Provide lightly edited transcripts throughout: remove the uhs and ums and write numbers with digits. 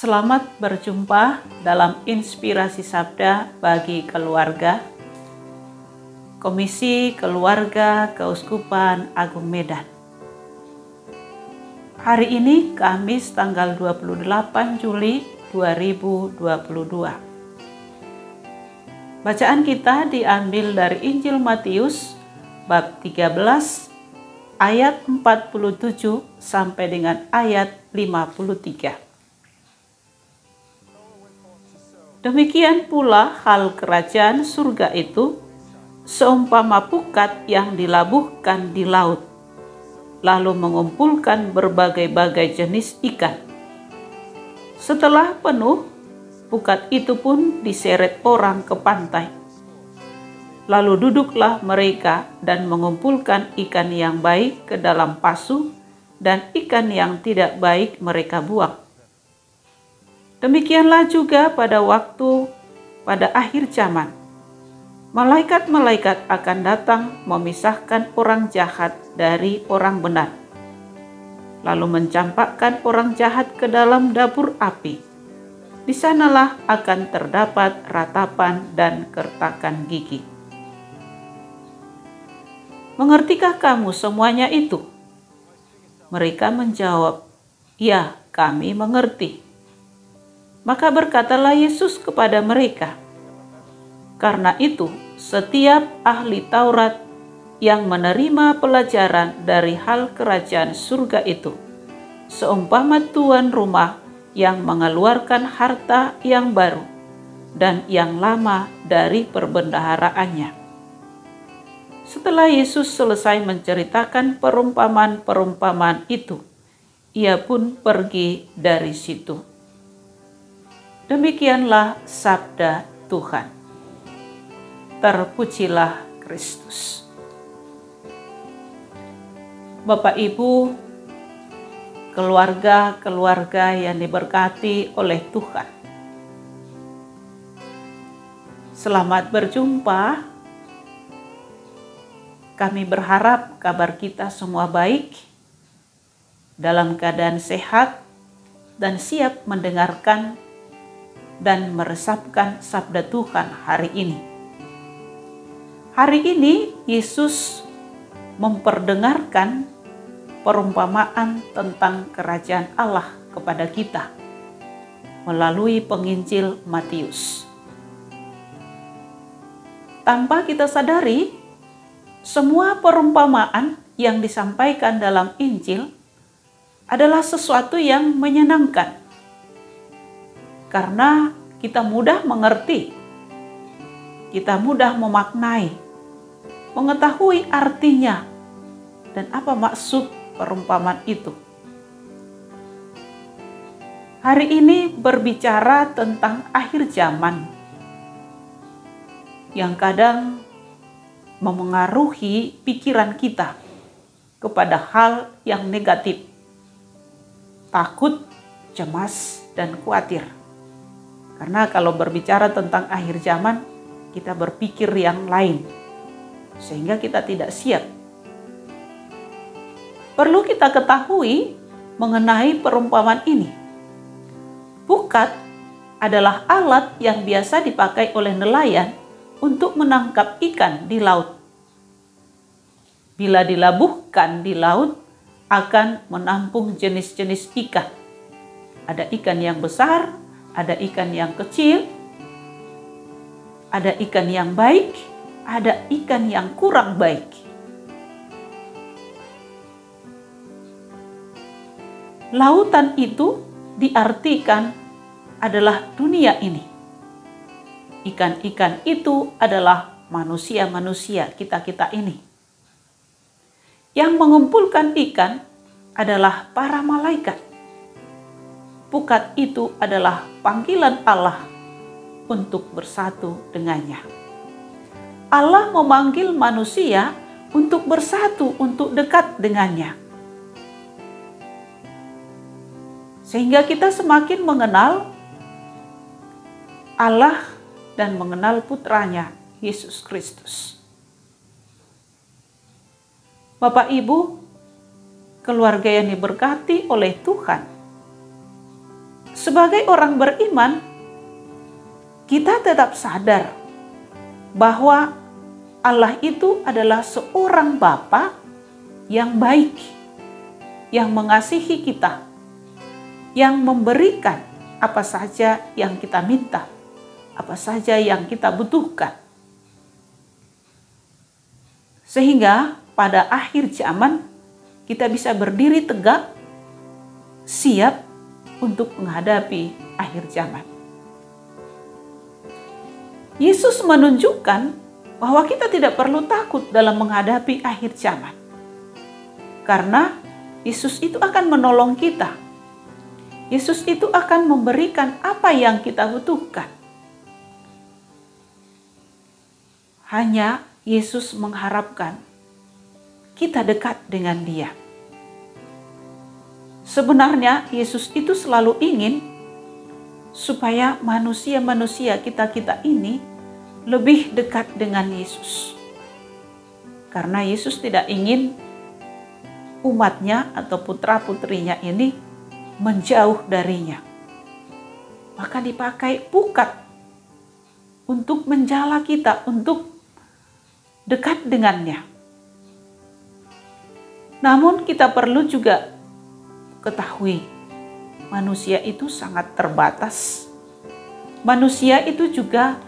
Selamat berjumpa dalam Inspirasi Sabda bagi Keluarga, Komisi Keluarga Keuskupan Agung Medan. Hari ini Kamis tanggal 28 Juli 2022. Bacaan kita diambil dari Injil Matius bab 13 ayat 47 sampai dengan ayat 53. Demikian pula hal kerajaan surga itu, seumpama pukat yang dilabuhkan di laut, lalu mengumpulkan berbagai-bagai jenis ikan. Setelah penuh, pukat itu pun diseret orang ke pantai. Lalu duduklah mereka dan mengumpulkan ikan yang baik ke dalam pasu, dan ikan yang tidak baik mereka buang. Demikianlah juga pada akhir zaman, malaikat-malaikat akan datang memisahkan orang jahat dari orang benar, lalu mencampakkan orang jahat ke dalam dapur api. Di sanalah akan terdapat ratapan dan kertakan gigi. Mengertikah kamu semuanya itu? Mereka menjawab, "Ya, kami mengerti." Maka berkatalah Yesus kepada mereka, "Karena itu, setiap ahli Taurat yang menerima pelajaran dari hal kerajaan surga itu, seumpama tuan rumah yang mengeluarkan harta yang baru dan yang lama dari perbendaharaannya." Setelah Yesus selesai menceritakan perumpamaan-perumpamaan itu, ia pun pergi dari situ. Demikianlah sabda Tuhan. Terpujilah Kristus. Bapak Ibu, keluarga-keluarga yang diberkati oleh Tuhan, selamat berjumpa. Kami berharap kabar kita semua baik, dalam keadaan sehat, dan siap mendengarkan dan meresapkan sabda Tuhan hari ini. Hari ini Yesus memperdengarkan perumpamaan tentang kerajaan Allah kepada kita melalui penginjil Matius. Tanpa kita sadari, semua perumpamaan yang disampaikan dalam Injil adalah sesuatu yang menyenangkan, karena kita mudah mengerti, kita mudah memaknai, mengetahui artinya, dan apa maksud perumpamaan itu. Hari ini berbicara tentang akhir zaman, yang kadang memengaruhi pikiran kita kepada hal yang negatif, takut, cemas, dan khawatir. Karena kalau berbicara tentang akhir zaman, kita berpikir yang lain, sehingga kita tidak siap. Perlu kita ketahui mengenai perumpamaan ini. Pukat adalah alat yang biasa dipakai oleh nelayan untuk menangkap ikan di laut. Bila dilabuhkan di laut, akan menampung jenis-jenis ikan. Ada ikan yang besar, ada ikan yang kecil, ada ikan yang baik, ada ikan yang kurang baik. Lautan itu diartikan adalah dunia ini. Ikan-ikan itu adalah manusia-manusia kita-kita ini. Yang mengumpulkan ikan adalah para malaikat. Pukat itu adalah panggilan Allah untuk bersatu dengannya. Allah memanggil manusia untuk bersatu, untuk dekat dengannya. Sehingga kita semakin mengenal Allah dan mengenal putranya, Yesus Kristus. Bapak Ibu, keluarga yang diberkati oleh Tuhan, sebagai orang beriman, kita tetap sadar bahwa Allah itu adalah seorang Bapa yang baik, yang mengasihi kita, yang memberikan apa saja yang kita minta, apa saja yang kita butuhkan. Sehingga pada akhir zaman kita bisa berdiri tegak, siap untuk menghadapi akhir zaman. Yesus menunjukkan bahwa kita tidak perlu takut dalam menghadapi akhir zaman. Karena Yesus itu akan menolong kita. Yesus itu akan memberikan apa yang kita butuhkan. Hanya Yesus mengharapkan kita dekat dengan Dia. Sebenarnya Yesus itu selalu ingin supaya manusia-manusia kita ini lebih dekat dengan Yesus. Karena Yesus tidak ingin umatnya atau putra-putrinya ini menjauh darinya. Maka dipakai pukat untuk menjala kita, untuk dekat dengannya. Namun kita perlu juga ketahui, manusia itu sangat terbatas. Manusia itu juga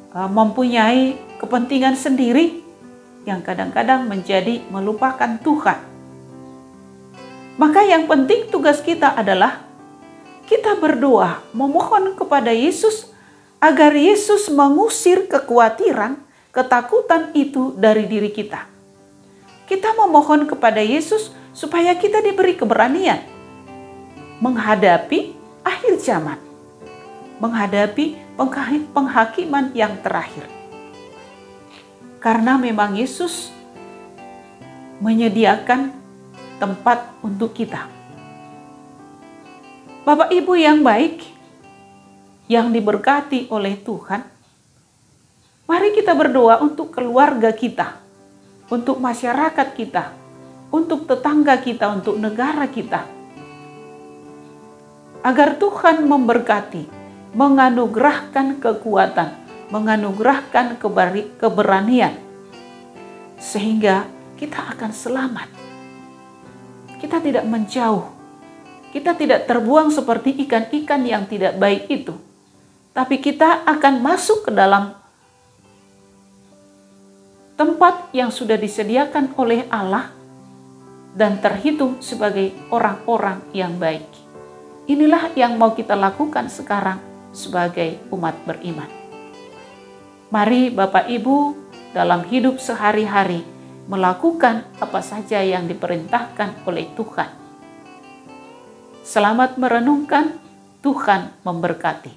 mempunyai kepentingan sendiri yang kadang-kadang menjadi melupakan Tuhan. Maka yang penting tugas kita adalah kita berdoa, memohon kepada Yesus agar Yesus mengusir kekhawatiran, ketakutan itu dari diri kita. Kita memohon kepada Yesus supaya kita diberi keberanian menghadapi akhir zaman, menghadapi penghakiman yang terakhir. Karena memang Yesus menyediakan tempat untuk kita. Bapak Ibu yang baik, yang diberkati oleh Tuhan, mari kita berdoa untuk keluarga kita, untuk masyarakat kita, untuk tetangga kita, untuk negara kita. Agar Tuhan memberkati, menganugerahkan kekuatan, menganugerahkan keberanian, sehingga kita akan selamat. Kita tidak menjauh, kita tidak terbuang seperti ikan-ikan yang tidak baik itu, tapi kita akan masuk ke dalam tempat yang sudah disediakan oleh Allah dan terhitung sebagai orang-orang yang baik. Inilah yang mau kita lakukan sekarang sebagai umat beriman. Mari Bapak Ibu dalam hidup sehari-hari melakukan apa saja yang diperintahkan oleh Tuhan. Selamat merenungkan, Tuhan memberkati.